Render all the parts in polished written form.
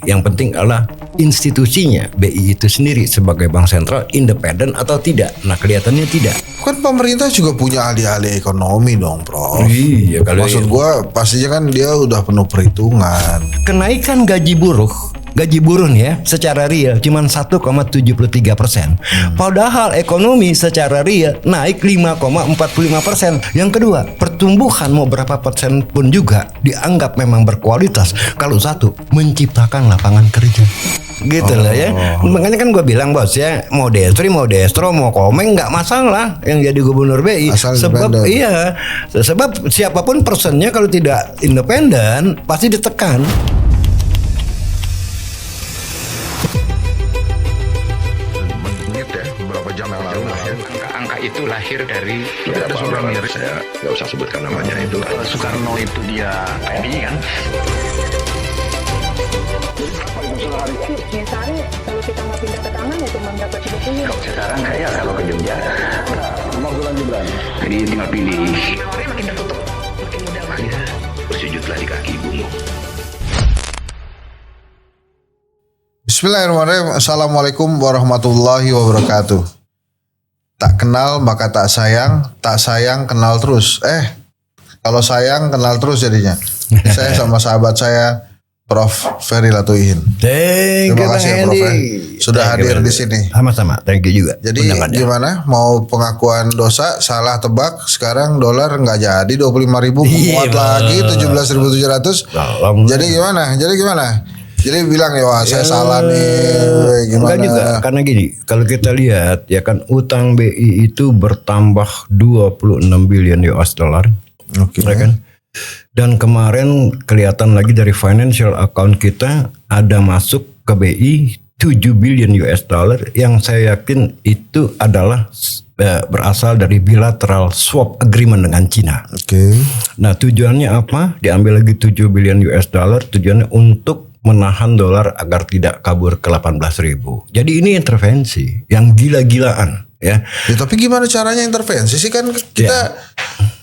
Yang penting adalah institusinya BI itu sendiri sebagai bank sentral independen atau tidak. Nah, kelihatannya tidak. Kan pemerintah juga punya ahli-ahli ekonomi dong, Prof. Iya, kalau Maksud gua pastinya kan dia udah penuh perhitungan. kenaikan gaji buruh nih ya secara real cuma 1,73%. Padahal ekonomi secara real naik 5,45%. Yang kedua, pertumbuhan mau berapa persen pun juga dianggap memang berkualitas kalau satu menciptakan lapangan kerja. Gitu lah ya. Makanya kan gue bilang bos ya, mau destro mau komeng nggak masalah yang jadi gubernur BI. Asal Sebab independen. sebab siapapun personnya kalau tidak independen pasti ditekan. Menit ya, beberapa jam yang lalu lah ya. Angka itu lahir dari Ada seorang miris, Saya nggak usah sebutkan namanya itu. Soekarno itu dia PMI kan. Misalnya kalau kita mau pindah ke taman ya cuma dapat 20. Sekarang kayak kalau ke Jogja, jadi tinggal pilih. Nawarnya makin tertutup, makin mudah masuk. Bersujudlah di kaki ibumu. Bismillahirrahmanirrahim. Assalamualaikum warahmatullahi wabarakatuh. Tak kenal maka tak sayang kenal terus. Kalau sayang kenal terus jadinya. Saya sama sahabat saya Prof. Ferry Latuihin. Thank you, Terima kasih ya, Bang Prof. Hendy. Sudah Thank you, hadir Bang di Hendy. sini. Sama-sama, thank you juga. Jadi undangannya. gimana? Mau pengakuan dosa salah tebak, sekarang dolar nggak jadi 25.000 Iya, menguat lagi 17.700. Tolong. Jadi gimana? Jadi bilang ya wah saya salah nih. Enggak juga, Gimana? karena gini, kalau kita lihat ya kan utang BI itu bertambah 26 billion US dollar. Oke. Ya kan? Dan kemarin kelihatan lagi dari financial account kita ada masuk ke BI 7 billion US dollar yang saya yakin itu adalah berasal dari bilateral swap agreement dengan Cina. Oke. Nah, tujuannya apa? Diambil lagi 7 billion US dollar, tujuannya untuk menahan dolar agar tidak kabur ke 18.000. Jadi ini intervensi yang gila-gilaan ya. Ya, tapi gimana caranya intervensi sih kan kita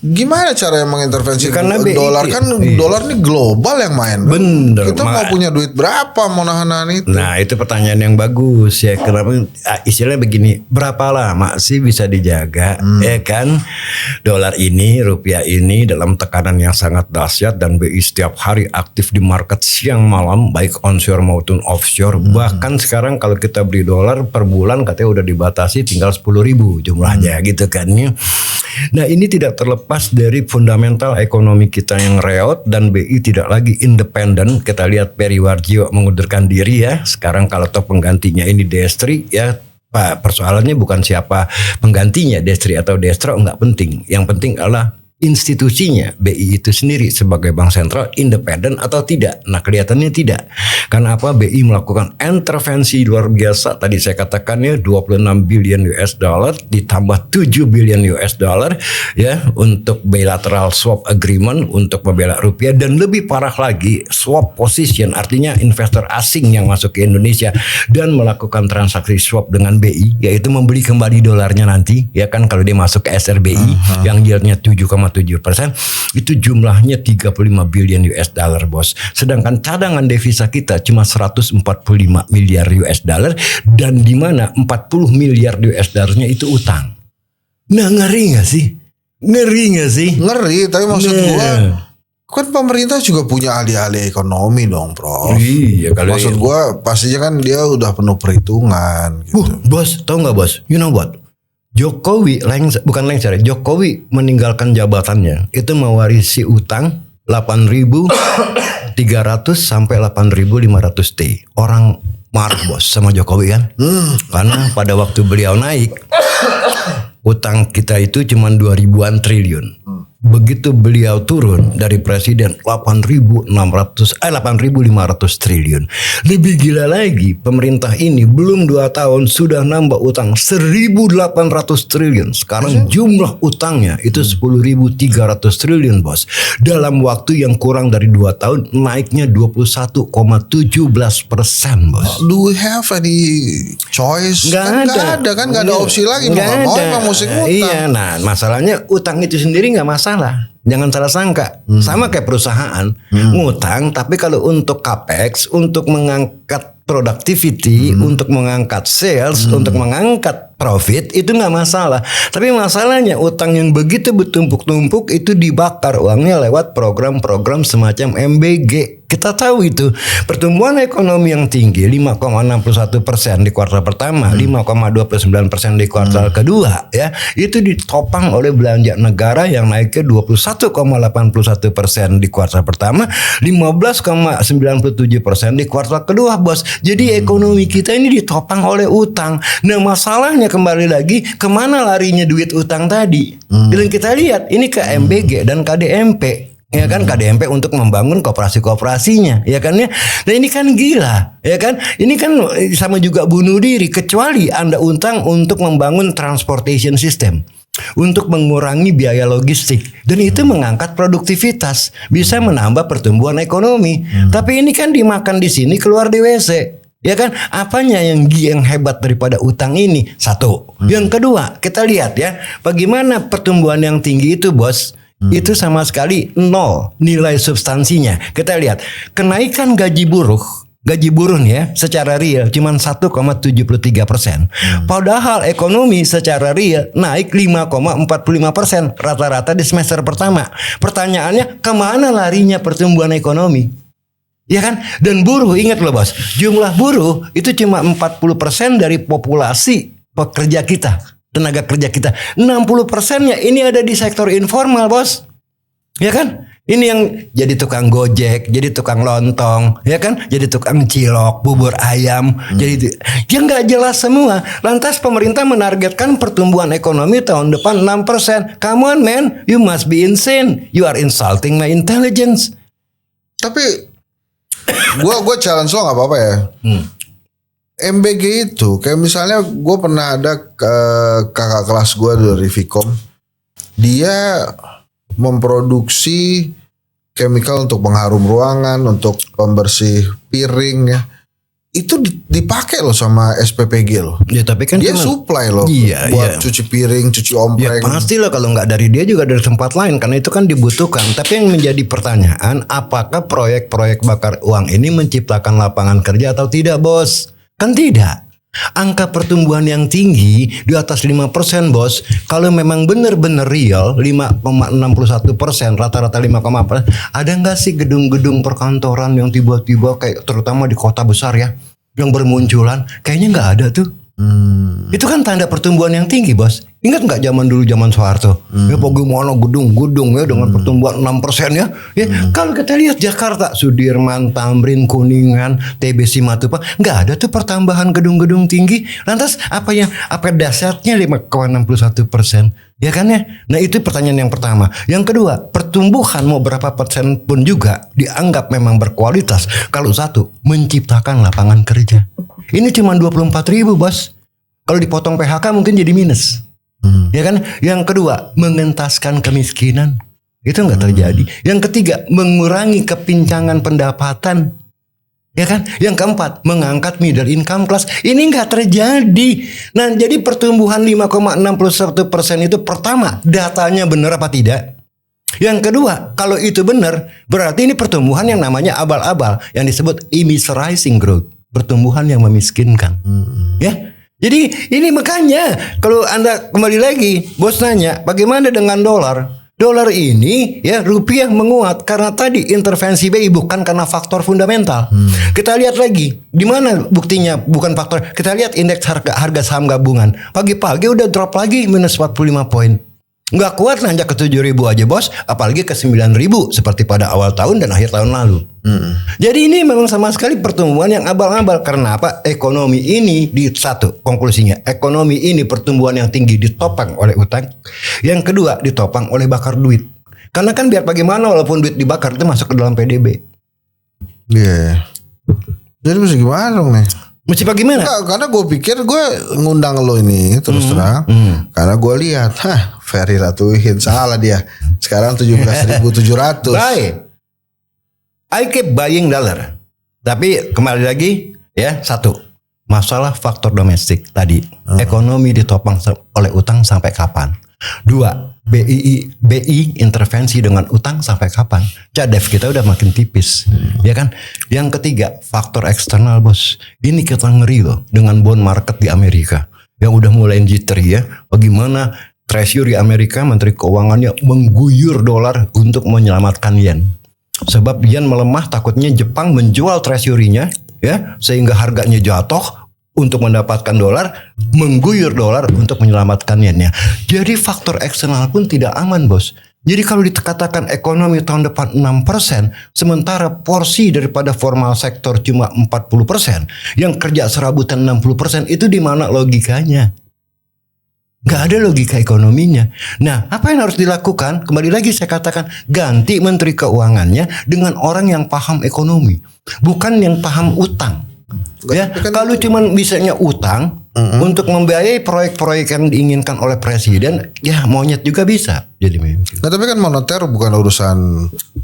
gimana cara yang mengintervensi Karena BI dolar kan iya. dolar nih global yang main. kan? Bener, Kita mau punya duit berapa mau nahan itu? Nah, itu pertanyaan yang bagus ya. Kenapa istilahnya begini, berapa lama sih bisa dijaga ya kan? Dolar ini, rupiah ini dalam tekanan yang sangat dahsyat dan BI setiap hari aktif di market siang malam baik onshore maupun offshore. Bahkan sekarang kalau kita beli dolar per bulan katanya udah dibatasi tinggal 10.000 jumlahnya gitu kan ya. Nah, ini tidak terlepas dari fundamental ekonomi kita yang reot dan BI tidak lagi independen. Kita lihat Peri Warjio mengundurkan diri ya. Sekarang kalau toh penggantinya ini Destri ya, Pak, persoalannya bukan siapa penggantinya, Destri atau Destro, enggak penting. Yang penting adalah institusinya BI itu sendiri sebagai bank sentral independen atau tidak. Nah, kelihatannya tidak. Karena apa? BI melakukan intervensi luar biasa. Tadi saya katakan ya 26 billion US dollar ditambah 7 billion US dollar ya untuk bilateral swap agreement untuk membela rupiah, dan lebih parah lagi swap position, artinya investor asing yang masuk ke Indonesia dan melakukan transaksi swap dengan BI, yaitu membeli kembali dolarnya nanti ya kan kalau dia masuk ke SRBI yang yieldnya 7,7%, itu jumlahnya 35 billion US dollar bos. Sedangkan cadangan devisa kita cuma 145 miliar US dollar, dan di mana 40 miliar US dollarnya itu utang. Nah, ngeri gak sih? Ngeri, tapi maksud Nah. gua kan pemerintah juga punya ahli-ahli ekonomi dong, Prof. Iya, kalau Maksud gua pastinya kan dia udah penuh perhitungan gitu. bos, tahu nggak bos? You know what? Jokowi Jokowi meninggalkan jabatannya itu mewarisi utang 8.300 sampai 8.500 T. Orang marah bos sama Jokowi kan? Karena pada waktu beliau naik utang kita itu cuma 2.000-an triliun. Begitu beliau turun dari presiden 8.500 triliun. Lebih gila lagi, pemerintah ini belum 2 tahun sudah nambah utang 1.800 triliun. Sekarang jumlah utangnya itu 10.300 triliun bos. Dalam waktu yang kurang dari 2 tahun naiknya 21,17% bos. Do we have any choice? Nggak ada opsi lagi. Mau nggak mau emang mesti ngutang. Iya, nah masalahnya utang itu sendiri nggak masalah. Jangan salah sangka. Sama kayak perusahaan ngutang, tapi kalau untuk capex, untuk mengangkat productivity, untuk mengangkat sales, untuk mengangkat profit itu nggak masalah. Tapi masalahnya utang yang begitu bertumpuk-tumpuk itu dibakar uangnya lewat program-program semacam MBG. Kita tahu itu pertumbuhan ekonomi yang tinggi 5,61% di kuartal pertama, 5,29% di kuartal kedua, ya itu ditopang oleh belanja negara yang naiknya 21,81% di kuartal pertama, 15,97% di kuartal kedua, bos. Jadi ekonomi kita ini ditopang oleh utang. Nah masalahnya kembali lagi kemana larinya duit utang tadi? Dan kita lihat ini ke MBG dan KDMP. Ya kan, KDMP untuk membangun koperasi-koperasinya, ya kan ya. Nah ini kan gila, ya kan. Ini kan sama juga bunuh diri, kecuali Anda utang untuk membangun transportation system, untuk mengurangi biaya logistik, dan itu mengangkat produktivitas, bisa menambah pertumbuhan ekonomi. Tapi ini kan dimakan di sini, keluar di WC. Ya kan, apanya yang hebat daripada utang ini? Satu. Yang kedua, kita lihat ya, bagaimana pertumbuhan yang tinggi itu, bos. Itu sama sekali nol nilai substansinya. Kita lihat kenaikan gaji buruh nih ya secara real cuma 1,73%. Padahal ekonomi secara real naik 5,45% rata-rata di semester pertama. Pertanyaannya kemana larinya pertumbuhan ekonomi? Ya kan? Dan buruh, ingat loh bos, jumlah buruh itu cuma 40% dari populasi pekerja kita. Tenaga kerja kita 60%-nya ini ada di sektor informal, bos. Ya kan? Ini yang jadi tukang gojek, jadi tukang lontong, ya kan? Jadi tukang cilok, bubur ayam, jadi yang nggak jelas semua. Lantas pemerintah menargetkan pertumbuhan ekonomi tahun depan 6%. Come on man, you must be insane. You are insulting my intelligence. Tapi gue challenge lo nggak apa-apa ya. MBG itu kayak misalnya gue pernah ada kakak kelas gue dari Vkom, dia memproduksi chemical untuk pengharum ruangan, untuk pembersih piring ya. Itu dipakai loh sama SPPG loh. Ya tapi kan dia supply loh, buat cuci piring, cuci ompreng. Ya pasti lah, kalau nggak dari dia juga dari tempat lain, karena itu kan dibutuhkan. Tapi yang menjadi pertanyaan, apakah proyek-proyek bakar uang ini menciptakan lapangan kerja atau tidak, bos? Kan tidak. Angka pertumbuhan yang tinggi di atas 5%, bos. Kalau memang benar-benar real 5,61%, rata-rata 5,4%, ada nggak sih gedung-gedung perkantoran yang tiba-tiba kayak terutama di kota besar ya, yang bermunculan? Kayaknya nggak ada tuh. Itu kan tanda pertumbuhan yang tinggi, bos. Ingat nggak zaman dulu, zaman Soeharto? Ya bagaimana gedung-gedung ya dengan pertumbuhan 6% ya. Kalau kita lihat Jakarta, Sudirman, Tamrin, Kuningan, TBC, Matupang, nggak ada tuh pertambahan gedung-gedung tinggi. Lantas apa dasarnya 5,61%? Ya kan ya? Nah itu pertanyaan yang pertama. Yang kedua, pertumbuhan mau berapa persen pun juga dianggap memang berkualitas kalau satu, menciptakan lapangan kerja. Ini cuma 24.000, bos. Kalau dipotong PHK mungkin jadi minus. Ya kan? Yang kedua, mengentaskan kemiskinan. Itu nggak terjadi. Yang ketiga, mengurangi kepincangan pendapatan. Ya kan? Yang keempat, mengangkat middle income class. Ini nggak terjadi. Nah, jadi pertumbuhan 5,61% itu pertama, datanya benar apa tidak? Yang kedua, kalau itu benar, berarti ini pertumbuhan yang namanya abal-abal, yang disebut immiserizing growth. Pertumbuhan yang memiskinkan. Ya. Jadi ini makanya kalau Anda kembali lagi, bos nanya bagaimana dengan dolar? Dolar ini ya, rupiah menguat karena tadi intervensi BI, bukan karena faktor fundamental. Kita lihat lagi di mana buktinya bukan faktor. Kita lihat indeks harga saham gabungan. Pagi-pagi udah drop lagi minus 45 poin. Nggak kuat nanjak ke 7.000 aja, bos, apalagi ke 9.000 seperti pada awal tahun dan akhir tahun lalu. Jadi ini memang sama sekali pertumbuhan yang abal-abal. Karena apa? Ekonomi ini konklusinya, ekonomi ini pertumbuhan yang tinggi ditopang oleh utang. Yang kedua, ditopang oleh bakar duit. Karena kan biar bagaimana walaupun duit dibakar itu masuk ke dalam PDB. Iya. Jadi mesti gimana dong nih? Mesti bagaimana? Nah, karena gue pikir gue ngundang lo ini terus terang. Karena gue lihat, Ferry Ratuhin salah dia. Sekarang 17.700. Baik. I keep buying dollar. Tapi kembali lagi ya, satu, masalah faktor domestik tadi. Ekonomi ditopang oleh utang sampai kapan? Dua, BI intervensi dengan utang sampai kapan? Cadef kita udah makin tipis, ya kan? Yang ketiga, faktor eksternal bos. Ini kita ngeri loh dengan bond market di Amerika yang udah mulai jittery ya. Bagaimana Treasury Amerika, Menteri Keuangannya mengguyur dolar untuk menyelamatkan yen. Sebab yen melemah, takutnya Jepang menjual treasury-nya ya, sehingga harganya jatuh. Untuk mendapatkan dolar, mengguyur dolar untuk menyelamatkan yennya. Jadi faktor eksternal pun tidak aman bos. Jadi kalau dikatakan ekonomi tahun depan 6%, sementara porsi daripada formal sektor cuma 40%, yang kerja serabutan 60%, itu di mana logikanya? Gak ada logika ekonominya. Nah, apa yang harus dilakukan? Kembali lagi saya katakan, ganti menteri keuangannya dengan orang yang paham ekonomi, bukan yang paham utang. Ya, kalau cuman bisanya utang untuk membiayai proyek-proyek yang diinginkan oleh presiden, ya monyet juga bisa jadi mungkin. Nah, tapi kan moneter bukan urusan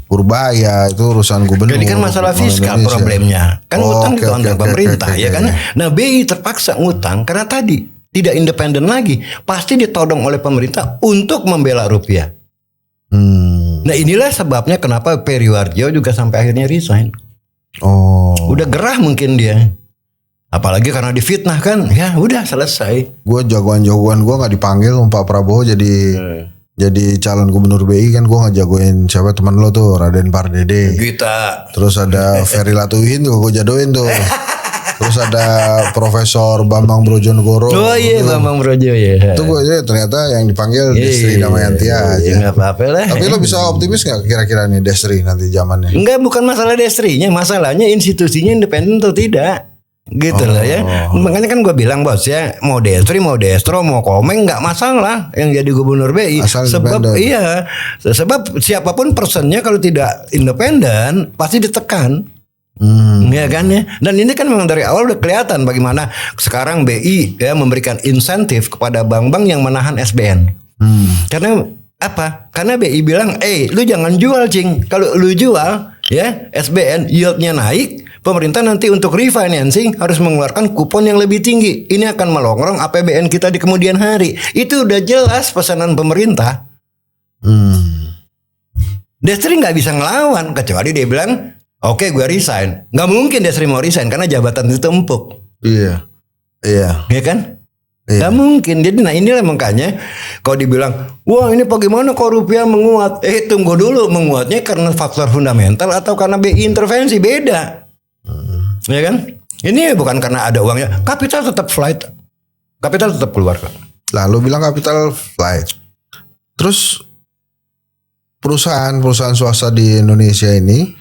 Purbaya, itu urusan gubernur. Jadi kan masalah fiskal problemnya. Kan utang ditanggung pemerintah, ya kan. Nah, BI terpaksa ngutang karena tadi tidak independen lagi, pasti ditodong oleh pemerintah untuk membela rupiah. Nah, inilah sebabnya kenapa Periwarjo juga sampai akhirnya resign. Udah gerah mungkin dia. Apalagi karena difitnah kan, ya udah selesai. Gue jagoan-jagoan gue nggak dipanggil sama Pak Prabowo jadi calon gubernur BI kan, gue nggak jagoin siapa teman lo tuh, Raden Pardede. Gita. Terus ada Ferry Latuhin tuh gue jadoin tuh. Terus ada Profesor Bambang Brojonegoro. Oh iya, Bambang Brojo ya. Itu gue ternyata yang dipanggil Destri Damayanti aja. Nggak apa-apa lah. Tapi lo bisa optimis nggak kira-kira nih Destri nanti zamannya? Enggak, bukan masalah Destrinya, masalahnya institusinya independen atau tidak. Gitu lah ya. Makanya kan gue bilang bos ya, mau Destri, mau Destro, mau Komeng nggak masalah yang jadi gubernur BI. Asal sebab independen. iya, sebab siapapun personnya kalau tidak independen pasti ditekan. Ya kan ya. Dan ini kan memang dari awal udah kelihatan bagaimana sekarang BI ya memberikan insentif kepada bank-bank yang menahan SBN. Karena apa? Karena BI bilang, lu jangan jual cing. Kalau lu jual ya SBN yieldnya naik, pemerintah nanti untuk refinancing harus mengeluarkan kupon yang lebih tinggi. Ini akan melongrong APBN kita di kemudian hari. Itu udah jelas pesanan pemerintah. Destri nggak bisa ngelawan kecuali dia bilang, oke, gue resign. Nggak mungkin Destri mau resign karena jabatan itu empuk. Iya. Ya kan? Iya. Nggak mungkin. Jadi nah inilah makanya kalau dibilang, wah ini bagaimana kok rupiah menguat? Tunggu dulu, menguatnya karena faktor fundamental atau karena BI intervensi, beda. Ya kan? Ini bukan karena ada uangnya. Kapital tetap flight. Kapital tetap keluar. Lalu bilang capital flight. Terus perusahaan swasta di Indonesia ini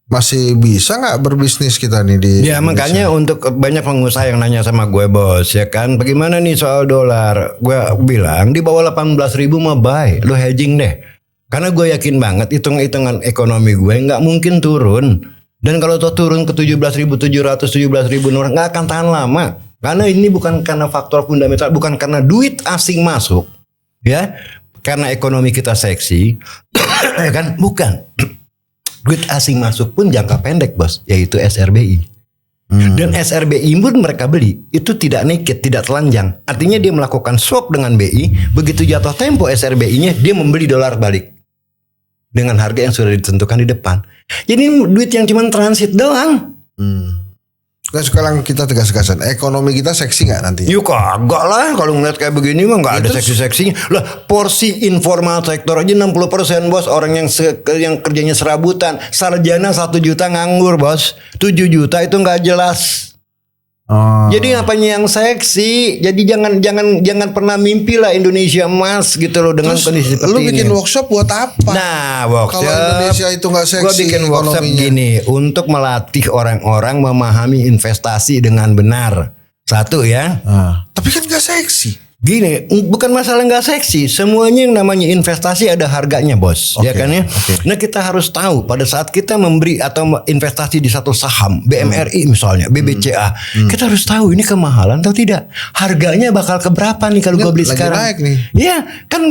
masih bisa nggak berbisnis kita nih di Ya Indonesia? makanya untuk banyak pengusaha yang nanya sama gue bos ya kan, bagaimana nih soal dolar? Gue bilang di bawah 18.000 mah buy, lu hedging deh. Karena gue yakin banget hitung-hitungan ekonomi gue nggak mungkin turun. Dan kalau tuh turun ke 17.700, 17.000 nggak akan tahan lama. Karena ini bukan karena faktor fundamental, bukan karena duit asing masuk, ya, karena ekonomi kita seksi, ya kan? Bukan. Duit asing masuk pun jangka pendek bos, yaitu SRBI. Dan SRBI pun mereka beli itu tidak naked, tidak telanjang. Artinya dia melakukan swap dengan BI, begitu jatuh tempo SRBI-nya dia membeli dolar balik dengan harga yang sudah ditentukan di depan. Jadi duit yang cuma transit doang. Nah, sekarang kita tegas-tegasan, ekonomi kita seksi nggak nanti? Yuk kagak lah, kalau ngeliat kayak begini mah nggak ada seksi-seksinya. Lah porsi informal sektor aja 60% bos, orang yang kerjanya serabutan, sarjana 1 juta nganggur bos, 7 juta itu nggak jelas. Jadi apanya yang seksi? Jadi jangan pernah mimpi lah Indonesia emas gitu loh dengan kondisi seperti ini. Lu bikin workshop buat apa? Nah, workshop. Kalau Indonesia itu nggak seksi, gue bikin workshop ekonominya. gini untuk melatih orang-orang memahami investasi dengan benar. Satu ya. Tapi kan nggak seksi. Gini, bukan masalah nggak seksi. Semuanya yang namanya investasi ada harganya, bos. Ya kan ya. Nah kita harus tahu pada saat kita memberi atau investasi di satu saham, BMRI misalnya, BBCA, kita harus tahu ini kemahalan atau tidak. Harganya bakal keberapa nih kalau gue beli lagi sekarang? naik nih. Iya, kan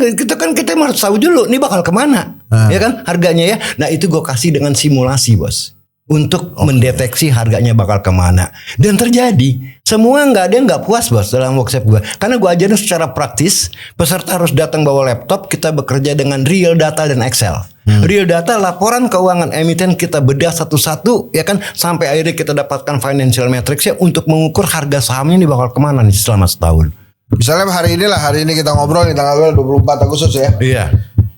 kita harus tahu dulu, ini bakal kemana, ya kan? Harganya ya. Nah itu gue kasih dengan simulasi, bos. untuk mendeteksi harganya bakal kemana. Dan terjadi. Semua nggak ada yang nggak puas bos dalam workshop gue. Karena gue ajarin secara praktis. Peserta harus datang bawa laptop. Kita bekerja dengan real data dan Excel. Real data laporan keuangan emiten kita bedah satu-satu. Ya kan. Sampai akhirnya kita dapatkan financial metrics-nya untuk mengukur harga sahamnya ini bakal kemana nih selama setahun. Misalnya hari ini kita ngobrol nih tanggal 24 Agustus ya. Iya.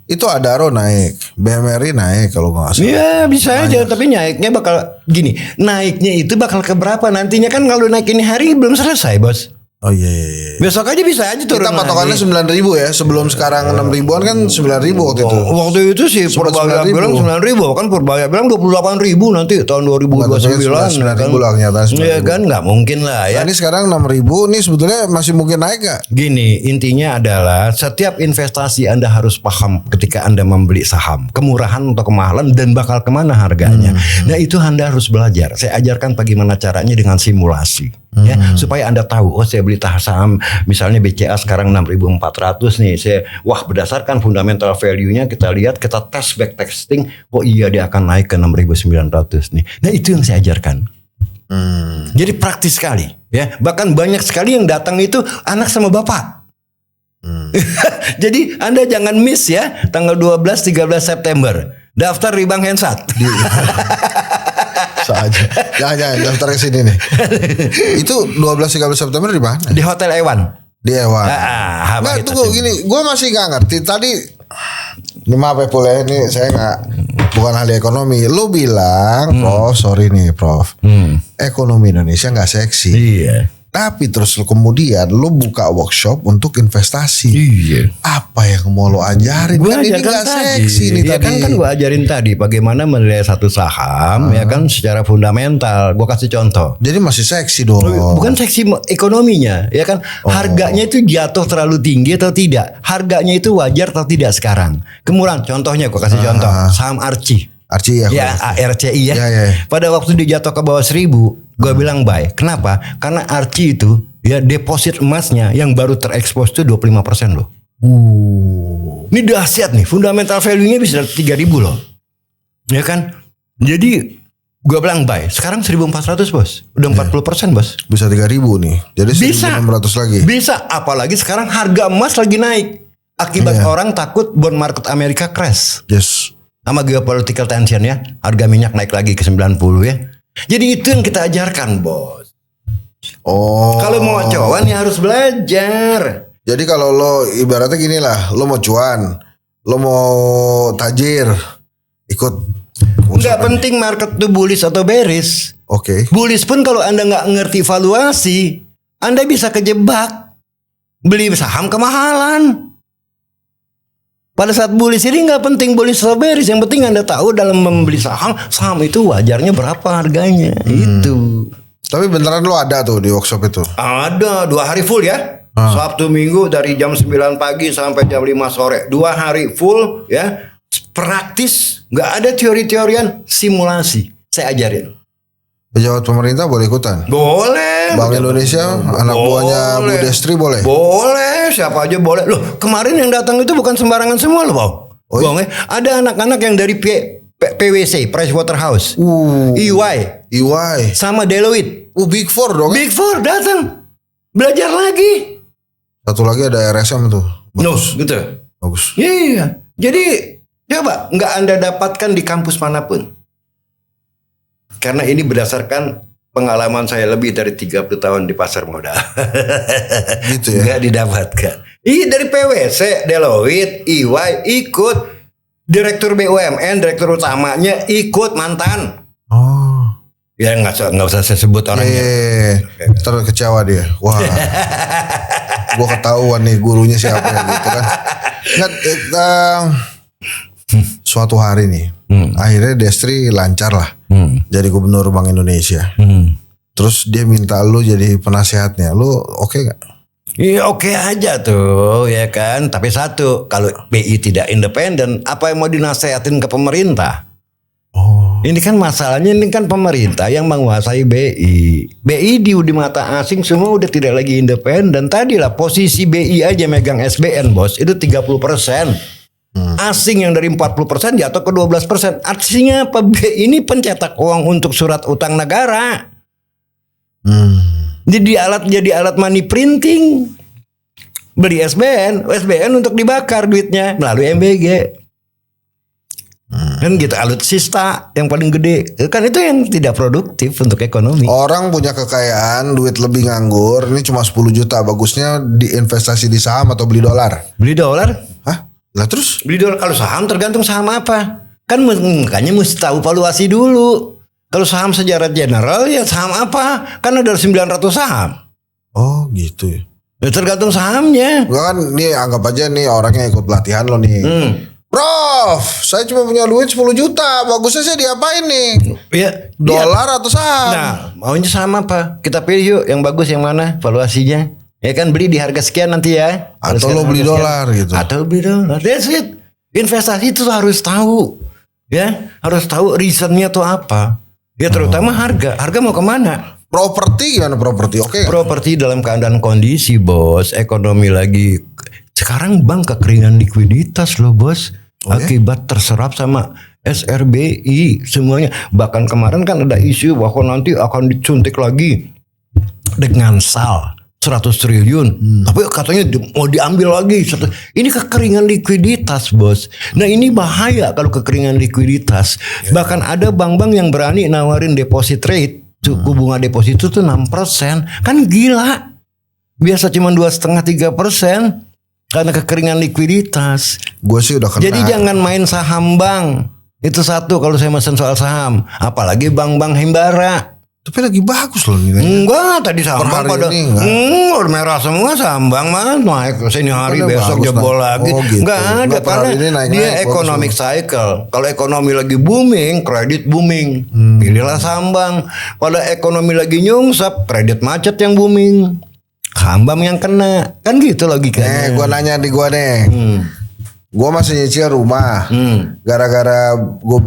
Itu Adaro naik, BMRI naik kalau nggak salah. Iya bisa aja, tapi naiknya bakal gini. Naiknya itu bakal ke berapa nantinya kan kalau naik ini hari belum selesai bos. Oh iya. Besok aja bisa aja turun. Kita patokannya 9.000 ya. Sebelum sekarang 6.000-an kan 9.000 waktu itu. Waktu itu sih Sempat Purbaya 9.000. bilang 9.000 kan Purbaya bilang 28.000 nanti tahun 2029. 9.000 lah kenyataan 9.000. Iya kan nggak mungkin lah ya. Nah, ini sekarang 6.000 nih sebetulnya masih mungkin naik gak? Gini, intinya adalah setiap investasi Anda harus paham ketika Anda membeli saham. Kemurahan atau kemahalan dan bakal kemana harganya. Nah itu Anda harus belajar. Saya ajarkan bagaimana caranya dengan simulasi. Ya, supaya Anda tahu, oh saya beli saham misalnya BCA sekarang 6.400 nih. Wah berdasarkan fundamental value-nya kita lihat, kita tes back testing, oh iya dia akan naik ke 6.900 nih. Nah itu yang saya ajarkan. Jadi praktis sekali ya. Bahkan banyak sekali yang datang itu anak sama bapak. Jadi Anda jangan miss ya tanggal 12-13 September daftar di Bank Hensat. Saja. Jangan daftar ke sini nih. Itu 12-13 September di mana? Di Hotel Ewan. Di Ewan. Nggak, tunggu gini, gue masih nggak ngerti tadi. Ini maaf ya Pul ya, ini saya nggak bukan ahli ekonomi. Lu bilang, Prof, sorry nih Prof, ekonomi Indonesia nggak seksi. Iya. Tapi terus kemudian lu buka workshop untuk investasi. Iya. Apa yang mau lo ajarin? Gua Kan ini ajarkan nggak tadi. seksi nih Ya tadi. kan gue ajarin tadi bagaimana menilai satu saham ya kan secara fundamental. Gue kasih contoh. Jadi masih seksi dong. Bukan seksi ekonominya ya kan. Harganya itu jatuh terlalu tinggi atau tidak. Harganya itu wajar atau tidak sekarang. Kemurahan contohnya gue kasih contoh. Saham Archie. Archie ya. Ya ARCI ya. Ya. Pada waktu dia jatuh ke bawah 1.000, gue bilang buy. Kenapa? Karena Archie itu ya deposit emasnya yang baru terekspos itu 25% loh. Ini dahsyat nih. Fundamental value-nya bisa 3.000 loh. Ya kan? Jadi gue bilang buy. Sekarang 1.400 bos. Udah 40% bos. Bisa 3.000 nih. Jadi Bisa. 1.600 lagi. Bisa. Apalagi sekarang harga emas lagi naik. Akibat orang takut bond market Amerika crash. Yes. Sama geopolitical tension ya. Harga minyak naik lagi ke 90 ya. Jadi itu yang kita ajarkan bos. Oh. Kalau mau cuan ya harus belajar. Jadi kalau lo ibaratnya gini lah, lo mau cuan, lo mau tajir, ikut. Nggak penting market itu bullish atau bearish. Oke. Bullish pun kalau Anda nggak ngerti valuasi, Anda bisa kejebak. Beli saham kemahalan. Pada saat bullish ini nggak penting bullish atau bearish. Yang penting Anda tahu dalam membeli saham itu wajarnya berapa harganya. Itu. Tapi beneran lo ada tuh di workshop itu? Ada 2 hari full ya. Sabtu Minggu dari jam 9 pagi sampai jam 5 sore. 2 hari full ya. Praktis. Nggak ada teori-teorian. Simulasi. Saya ajarin. Pejabat pemerintah boleh ikutan? Boleh. Bank Indonesia, anak buahnya Bu Destri boleh? Boleh. Siapa aja boleh. Loh kemarin yang datang itu bukan sembarangan semua loh Bang. Oh, iya? Bang, ada anak-anak yang dari PwC, Pricewaterhouse. EY. Sama Deloitte. Big Four dong. Big Four datang. Belajar lagi. Satu lagi ada RSM tuh. Bagus. Gitu. Bagus. Iya. Jadi coba nggak Anda dapatkan di kampus manapun. Karena ini berdasarkan pengalaman saya lebih dari 30 tahun di pasar modal. Gitu ya. Nggak didapatkan. Iya dari PwC, Deloitte, EY ikut. Direktur BUMN, direktur utamanya ikut mantan. Oh. Ya nggak usah saya sebut orangnya. Terkecewa dia. Wah. Gua ketahuan nih gurunya siapa ya gitu kan. Suatu hari nih, akhirnya Destri lancar lah jadi gubernur Bank Indonesia. Terus dia minta lu jadi penasehatnya. Lu oke gak? Iya oke aja tuh ya kan. Tapi satu, kalau BI tidak independen, apa yang mau dinasehatin ke pemerintah? Ini kan masalahnya, ini kan pemerintah yang menguasai BI. BI di mata asing semua udah tidak lagi independen. Tadilah posisi BI aja megang SBN bos, itu 30%. Asing yang dari 40% jatuh ke 12%. Artinya apa? Ini pencetak uang untuk surat utang negara. Jadi alat money printing. Beli SBN untuk dibakar duitnya melalui MBG. Kan gitu, alutsista yang paling gede. Kan itu yang tidak produktif untuk ekonomi. Orang punya kekayaan, duit lebih nganggur, ini cuma 10 juta. Bagusnya diinvestasi di saham atau beli dolar. Beli dolar? Hah? Lah terus? Beli dolar. Kalau saham tergantung saham apa. Kan makanya mesti tahu valuasi dulu. Kalau saham secara general ya saham apa? Kan ada 900 saham. Oh gitu ya. Ya tergantung sahamnya. Gua kan nih anggap aja nih orangnya ikut pelatihan lo nih. Prof, saya cuma punya duit 10 juta. Bagusnya saya diapain nih? Ya, Dolar atau saham? Nah, maunya saham apa? Kita pilih yuk yang bagus yang mana valuasinya. Ya kan beli di harga sekian nanti ya. Atau lo beli dolar gitu. Atau beli dolar. That's it. Investasi itu harus tahu. Ya, harus tahu reasonnya tuh apa. Ya terutama harga. Harga mau kemana? Properti gimana properti? Oke. Properti dalam keadaan kondisi bos. Ekonomi lagi. Sekarang bank kekeringan likuiditas loh bos. Akibat terserap sama SRBI semuanya. Bahkan kemarin kan ada isu bahwa nanti akan disuntik lagi dengan SAL 100 triliun. Tapi katanya mau diambil lagi. Ini kekeringan likuiditas bos. Nah ini bahaya kalau kekeringan likuiditas. Bahkan ada bank-bank yang berani nawarin deposit rate. Suku bunga deposito itu 6%. Kan gila. Biasa cuma 2,5-3%. Karena kekeringan likuiditas. Gue sih udah kena. Jadi jangan main saham bank. Itu satu kalau saya mesen soal saham. Apalagi bank-bank himbara. Tapi lagi bagus loh nilainya. Enggak, tadi saham Per bank hari pada ini enggak. merah semua saham bank mah naik sini hari Kan besok bagus, jebol naik. lagi. Oh, gitu. Enggak ada Enggak, per karena hari ini naik-naik, dia bagus economic cycle. Kalau ekonomi lagi booming, kredit booming. Pilihlah saham bank. Kalau ekonomi lagi nyungsep, kredit macet yang booming. Saham bank yang kena. Kan gitu logikanya. Gue nanya di gue nih. Gue masih nyicil rumah. Gara-gara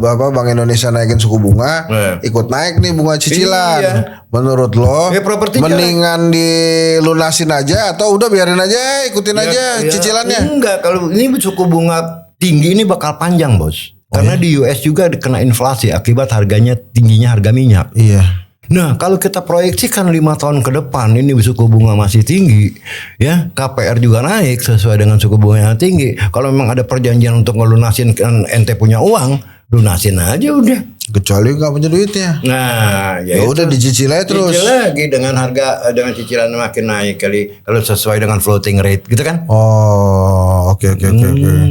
Bank Indonesia naikin suku bunga, ikut naik nih bunga cicilan. Iya. Menurut lo, properti mendingan dilunasin aja atau udah biarin aja, ikutin aja cicilannya? Enggak, kalau ini suku bunga tinggi ini bakal panjang bos. Karena di US juga kena inflasi akibat harganya tingginya harga minyak. Iya. Nah kalau kita proyeksikan 5 tahun ke depan ini suku bunga masih tinggi, ya KPR juga naik sesuai dengan suku bunga yang tinggi. Kalau memang ada perjanjian untuk ngelunasin kan ente punya uang, lunasin aja udah. Kecuali nggak punya duitnya. Nah Ya itu. udah dicicil aja terus. Cicil lagi dengan harga dengan cicilan makin naik kali kalau sesuai dengan floating rate gitu kan. Oh, oke.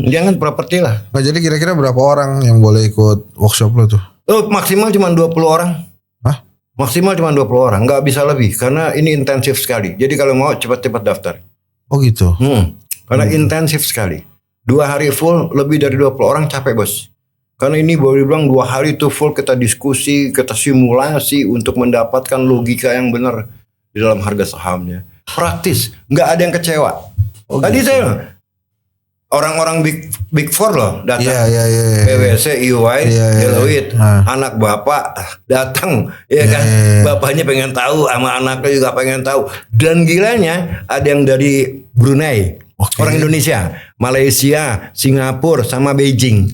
Jangan properti lah. Nah, jadi kira-kira berapa orang yang boleh ikut workshop lo tuh? Oh, maksimal cuma 20 orang. Hah? Maksimal cuma 20 orang, nggak bisa lebih karena ini intensif sekali. Jadi kalau mau cepat-cepat daftar. Oh gitu. Karena intensif sekali. 2 hari full lebih dari 20 orang capek bos. Karena ini boleh bilang 2 hari itu full kita diskusi, kita simulasi untuk mendapatkan logika yang benar di dalam harga sahamnya. Praktis, nggak ada yang kecewa. Tadi saya orang-orang big four loh datang. Iya. PwC, EY, Deloitte, anak bapak datang, ya kan? Bapaknya pengen tahu, sama anaknya juga pengen tahu. Dan gilanya ada yang dari Brunei, orang Indonesia, Malaysia, Singapura, sama Beijing,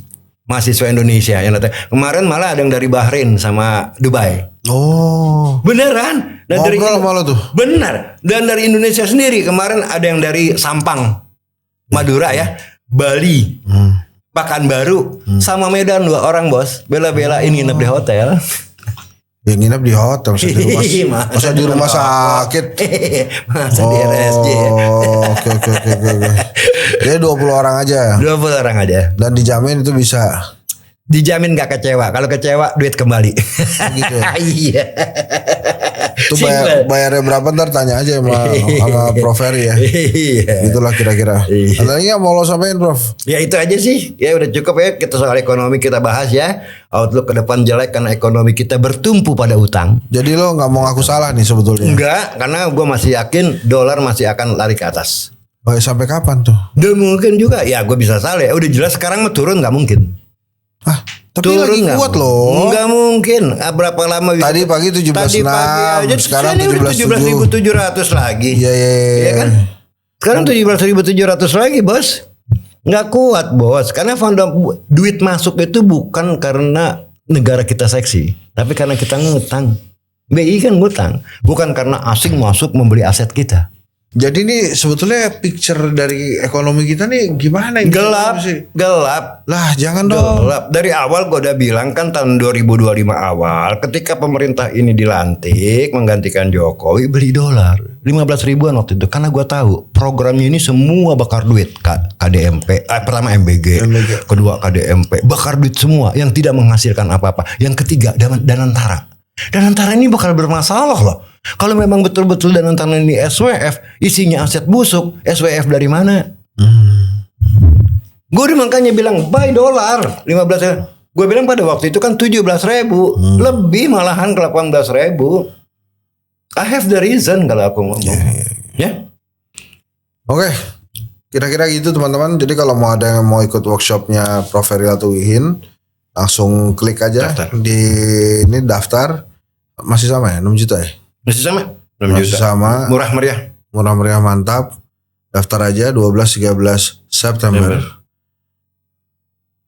mahasiswa Indonesia yang datang. Kemarin malah ada yang dari Bahrain sama Dubai. Oh. Beneran? Dan Ngobrol sama lo tuh? Benar. Dan dari Indonesia sendiri kemarin ada yang dari Sampang, Madura ya, Bali, Pekanbaru, sama Medan 2 orang bos. Bela-belain nginep di hotel. Ya nginep di hotel, masa di rumah sakit. Masa di RSJ. Oh, oke. Jadi 20 orang aja. 20 orang aja. Dan dijamin itu bisa. Dijamin gak kecewa. Kalau kecewa duit kembali. Gitu ya? Iya. Itu bayarnya berapa ntar tanya aja sama Prof Ferry ya. Iya. Itulah kira-kira. Iya. Ada lagi nggak mau lo sampein Prof? Ya itu aja sih. Ya udah cukup ya kita soal ekonomi kita bahas ya. Outlook ke depan jelek karena ekonomi kita bertumpu pada utang. Jadi lo nggak mau ngaku salah nih sebetulnya? Enggak, karena gue masih yakin dolar masih akan lari ke atas. Oh, sampai kapan tuh? Dan mungkin juga ya gue bisa salah ya. Udah jelas sekarang mah turun nggak mungkin. Tapi Turun lagi nggak kuat mungkin. loh. Nggak mungkin. Berapa lama bisa? Tadi pagi 17.6, Tadi pagi aja. sekarang ini udah 17.700 lagi. Iya. Iya kan? Sekarang 17.700 lagi bos. Nggak kuat bos, karena duit masuk itu bukan karena negara kita seksi, tapi karena kita ngutang. BI kan ngutang, bukan karena asing masuk membeli aset kita. Jadi ini sebetulnya picture dari ekonomi kita nih gimana ini? Gelap. Lah jangan dong. Gelap. Dari awal gue udah bilang kan tahun 2025 awal, ketika pemerintah ini dilantik menggantikan Jokowi, beli dolar 15 ribuan waktu itu, karena gue tahu programnya ini semua bakar duit. KDMP, pertama MBG, kedua KDMP, bakar duit semua yang tidak menghasilkan apa-apa. Yang ketiga Danantara. Danantara ini bakal bermasalah loh. Kalau memang betul-betul Danantara ini SWF, isinya aset busuk, SWF dari mana? Gue udah makanya bilang buy dolar 15. Gue bilang pada waktu itu kan 17.000, lebih malahan ke 18.000. I have the reason kalau aku ngomong. Ya. Oke. Kira-kira gitu teman-teman. Jadi kalau mau ada yang mau ikut workshopnya Prof. Ferry Latuhihin, langsung klik aja di ini daftar. Masih sama ya 6 juta ya? Masih sama? 6 Masih juta. sama. Murah meriah. Murah meriah mantap. Daftar aja 12-13 September.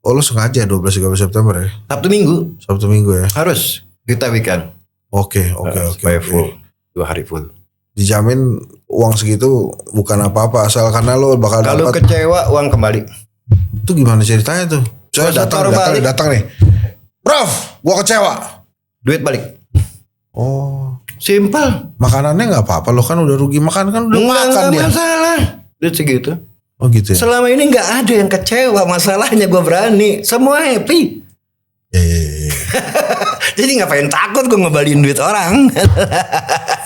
Oh lu sengaja 12-13 September ya? Sabtu Minggu ya? harus kita weekend. Oke. Full 2 hari full. Dijamin uang segitu bukan apa-apa asal karena lo bakal Kalau dapat. kecewa uang kembali. Itu gimana ceritanya tuh? Saya datang nih. Prof, gua kecewa. Duit balik. Oh, Simpel. makanannya nggak apa-apa lo kan udah rugi makan kan udah makan Nggak dia. masalah. Duit segitu. Oh gitu ya. Selama ini nggak ada yang kecewa, masalahnya gue berani, semua happy. Ya. Jadi ngapain takut gue ngebaliin duit orang.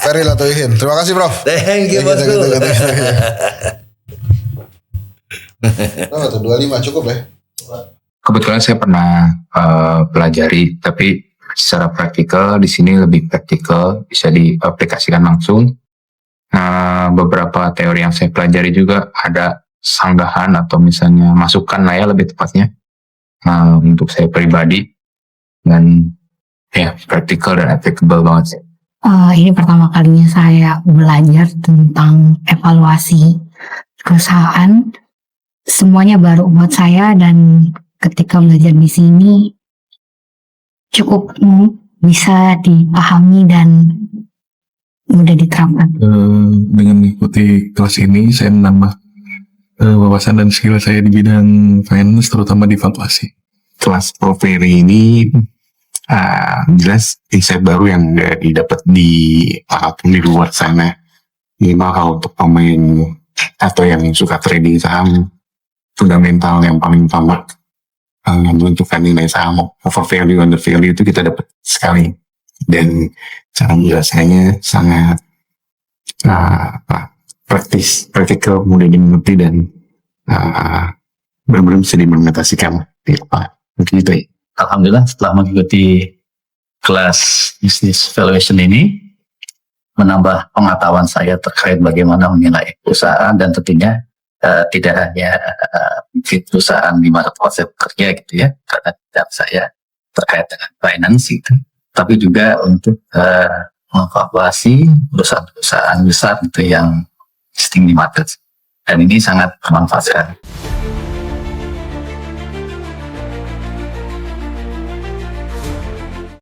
Ferry Latuhihin. Terima kasih, Prof. Thank you Gitu. bosku. Berapa tuh? 25 cukup ya? Kebetulan saya pernah pelajari, tapi secara praktikal di sini lebih praktikal, bisa diaplikasikan langsung. Beberapa teori yang saya pelajari juga ada sanggahan atau misalnya masukan lah ya lebih tepatnya untuk saya pribadi, dan ya praktikal dan applicable banget sih. Ini pertama kalinya saya belajar tentang evaluasi perusahaan. Semuanya baru buat saya dan ketika belajar di sini cukup bisa dipahami dan mudah diterapkan. Dengan mengikuti kelas ini saya menambah wawasan dan skill saya di bidang finance, terutama di valuasi. Kelas Prof. Ferry ini jelas insight baru yang nggak didapat di luar sana. Minimal kalau untuk pemain atau yang suka trading saham, fundamental yang paling utama yang menentukan nilai saham over value, under value itu kita dapat sekali, dan cara menjelaskannya sangat praktikal, mudah dimengerti, dan benar-benar bisa diimplementasikan di apa begitu ya. Alhamdulillah setelah mengikuti kelas business valuation ini menambah pengetahuan saya terkait bagaimana menilai perusahaan, dan tentunya tidak hanya perusahaan di mana tempat saya bekerja gitu ya, karena bidang saya terkait dengan finance itu, tapi juga untuk mengevaluasi perusahaan-perusahaan besar gitu yang listing di market, dan ini sangat bermanfaat sekali.